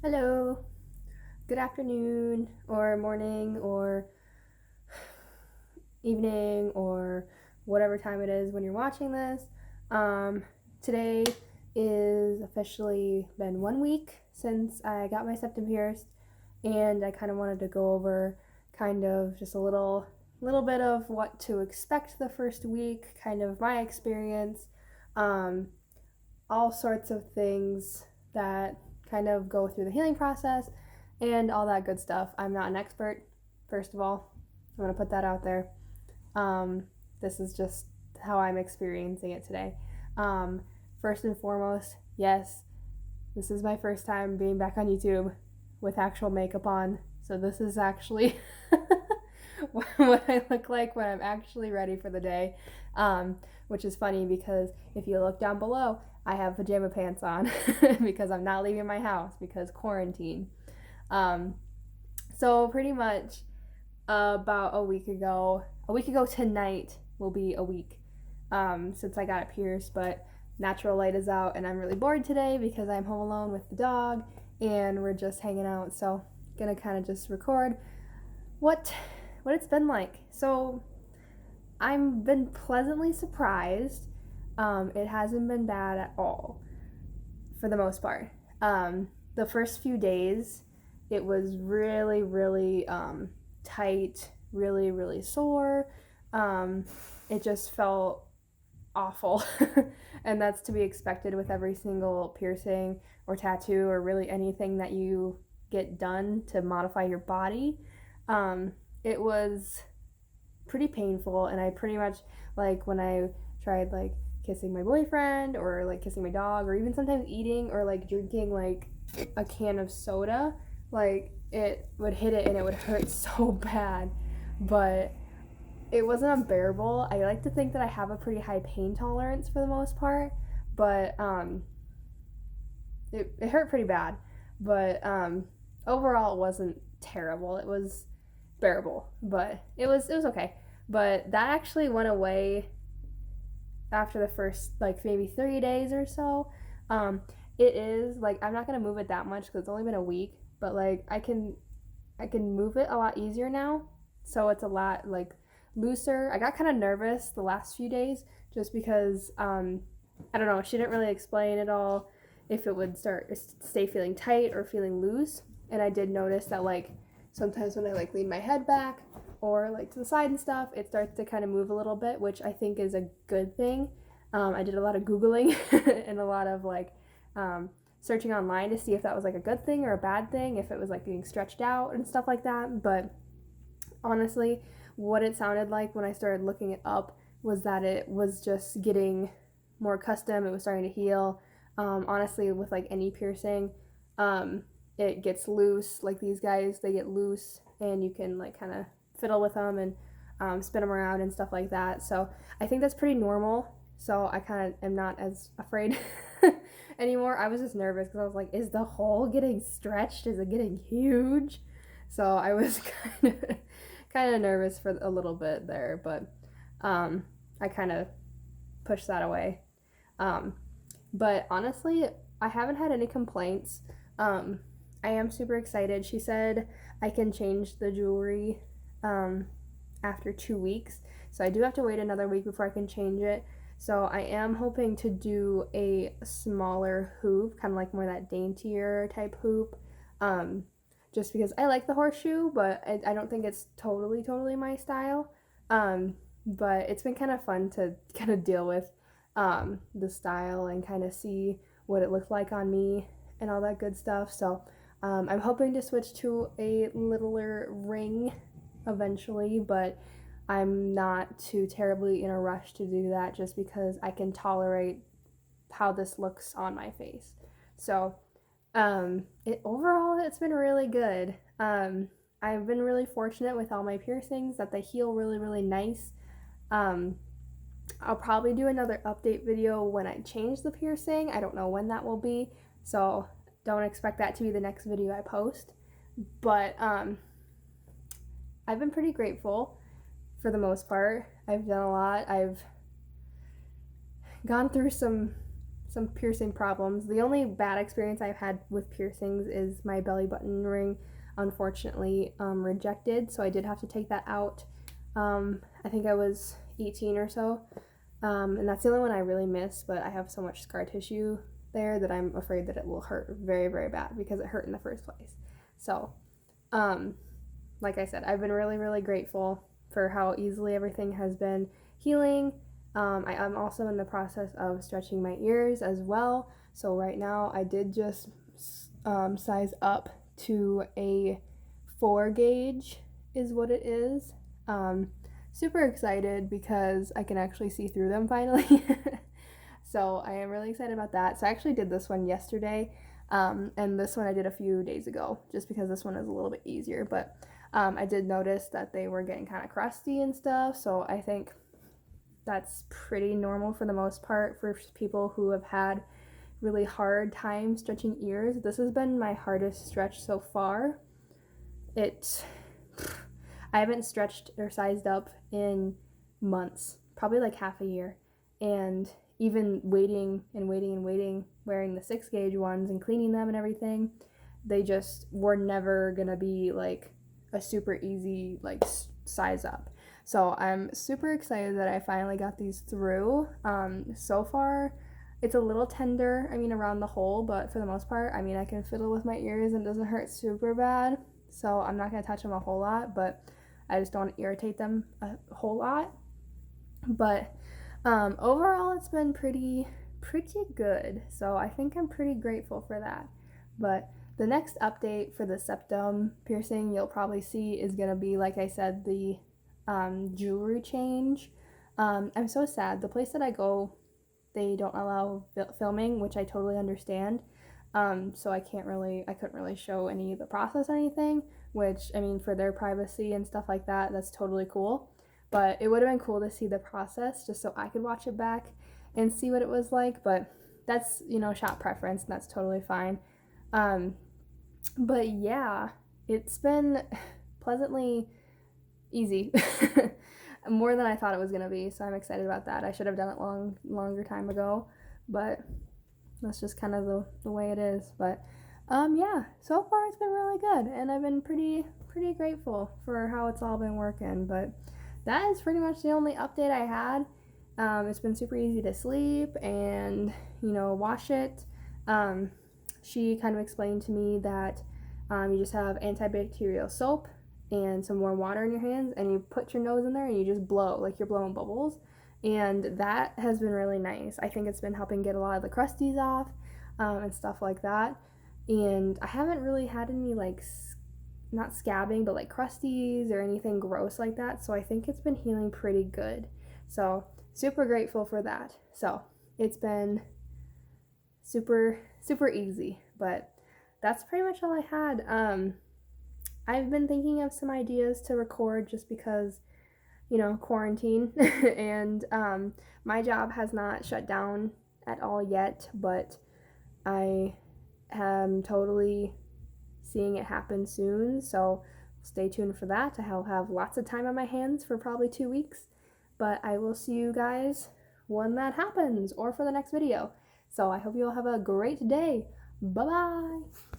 Hello, good afternoon, or morning, or evening, or whatever time it is when you're watching this. Um, Today is officially been 1 week since I got my septum pierced, and I kind of wanted to go over kind of just a little bit of what to expect the first week, kind of my experience, um, all sorts of things that kind of go through the healing process and all that good stuff. I'm not an expert, first of all. I'm going to put that out there. Um, this is just how I'm experiencing it today. Um, First and foremost, yes, this is my first time being back on YouTube with actual makeup on. So this is actually what I look like when I'm actually ready for the day. Which is funny because if you look down below, I have pajama pants on because I'm not leaving my house because quarantine. Um, so pretty much about a week ago tonight will be a week since I got it pierced, but natural light is out and I'm really bored today because I'm home alone with the dog and we're just hanging out. So gonna kind of just record what it's been like. So I've been pleasantly surprised. It hasn't been bad at all for the most part. The first few days, it was really tight, really sore. It just felt awful. And that's to be expected with every single piercing or tattoo or really anything that you get done to modify your body. It was pretty painful, and I pretty much, like, when I tried like kissing my boyfriend or like kissing my dog or even sometimes eating or like drinking like a can of soda, like it would hit it and it would hurt so bad, but it wasn't unbearable. I like to think that I have a pretty high pain tolerance for the most part, but it hurt pretty bad, but overall it wasn't terrible. It was bearable, but it was okay. But that actually went away after the first like maybe 3 days or so. Um, it is like I'm not gonna move it that much because it's only been a week, but like I can move it a lot easier now, so it's a lot like looser. I got kind of nervous the last few days just because I don't know. She didn't really explain at all if it would stay feeling tight or feeling loose, and I did notice that like sometimes when I like lean my head back or like to the side and stuff, it starts to kind of move a little bit, which I think is a good thing. I did a lot of Googling and a lot of like searching online to see if that was like a good thing or a bad thing, if it was like being stretched out and stuff like that. But honestly, what it sounded like when I started looking it up was that it was just getting more custom. It was starting to heal. Honestly, with like any piercing, it gets loose. Like these guys, they get loose, and you can like kind of fiddle with them and spin them around and stuff like that. So I think that's pretty normal. So I kind of am not as afraid anymore. I was just nervous because I was like, is the hole getting stretched? Is it getting huge? So I was kind of nervous for a little bit there, but I kind of pushed that away. Um, but honestly, I haven't had any complaints. Um, I am super excited. She said I can change the jewelry um, after 2 weeks. So I do have to wait another week before I can change it. So I am hoping to do a smaller hoop, kind of like more that daintier type hoop. Um, just because I like the horseshoe, but I don't think it's totally my style. But it's been kind of fun to kind of deal with the style and kind of see what it looked like on me and all that good stuff. So I'm hoping to switch to a littler ring eventually, but I'm not too terribly in a rush to do that just because I can tolerate how this looks on my face. So overall, it's been really good. I've been really fortunate with all my piercings that they heal really nice. Um, I'll probably do another update video when I change the piercing. I don't know when that will be, so don't expect that to be the next video I post. But I've been pretty grateful for the most part. I've done a lot. I've gone through some some piercing problems. The only bad experience I've had with piercings is my belly button ring unfortunately rejected, so I did have to take that out. I think I was 18 or so, and that's the only one I really miss, but I have so much scar tissue there that I'm afraid that it will hurt very, very bad because it hurt in the first place. So, like I said, I've been really, really grateful for how easily everything has been healing. I'm also in the process of stretching my ears as well. So right now I did just size up to a 4 gauge is what it is. Super excited because I can actually see through them finally. So I am really excited about that. So I actually did this one yesterday, and this one I did a few days ago just because this one is a little bit easier. But I did notice that they were getting kind of crusty and stuff, so I think that's pretty normal for the most part for people who have had really hard time stretching ears. This has been my hardest stretch so far. I haven't stretched or sized up in months, probably like half a year, and even waiting and waiting and waiting, wearing the 6 gauge ones and cleaning them and everything, they just were never gonna be like a super easy like size up. So I'm super excited that I finally got these through. So far it's a little tender, I mean around the hole, but for the most part, I mean I can fiddle with my ears and it doesn't hurt super bad. So I'm not gonna touch them a whole lot, but I just don't want to irritate them a whole lot. But overall it's been pretty good. So I think I'm pretty grateful for that. But the next update for the septum piercing you'll probably see is going to be, like I said, the jewelry change. I'm so sad. The place that I go, they don't allow filming, which I totally understand. So I couldn't really show any of the process or anything, which, I mean, for their privacy and stuff like that, that's totally cool. But it would have been cool to see the process just so I could watch it back and see what it was like. But that's, shop preference, and that's totally fine. But yeah, it's been pleasantly easy. More than I thought it was going to be, so I'm excited about that. I should have done it longer time ago, but that's just kind of the way it is. But yeah, so far it's been really good, and I've been pretty grateful for how it's all been working. But that is pretty much the only update I had. It's been super easy to sleep and wash it. She kind of explained to me that you just have antibacterial soap and some warm water in your hands, and you put your nose in there and you just blow like you're blowing bubbles, and that has been really nice. I think it's been helping get a lot of the crusties off and stuff like that. And I haven't really had any like not scabbing, but like crusties or anything gross like that, so I think it's been healing pretty good. So super grateful for that. So it's been super easy. But that's pretty much all I had. I've been thinking of some ideas to record just because quarantine and my job has not shut down at all yet, but I am totally seeing it happen soon, so stay tuned for that. I'll have lots of time on my hands for probably 2 weeks, but I will see you guys when that happens or for the next video. So I hope you all have a great day. Bye bye.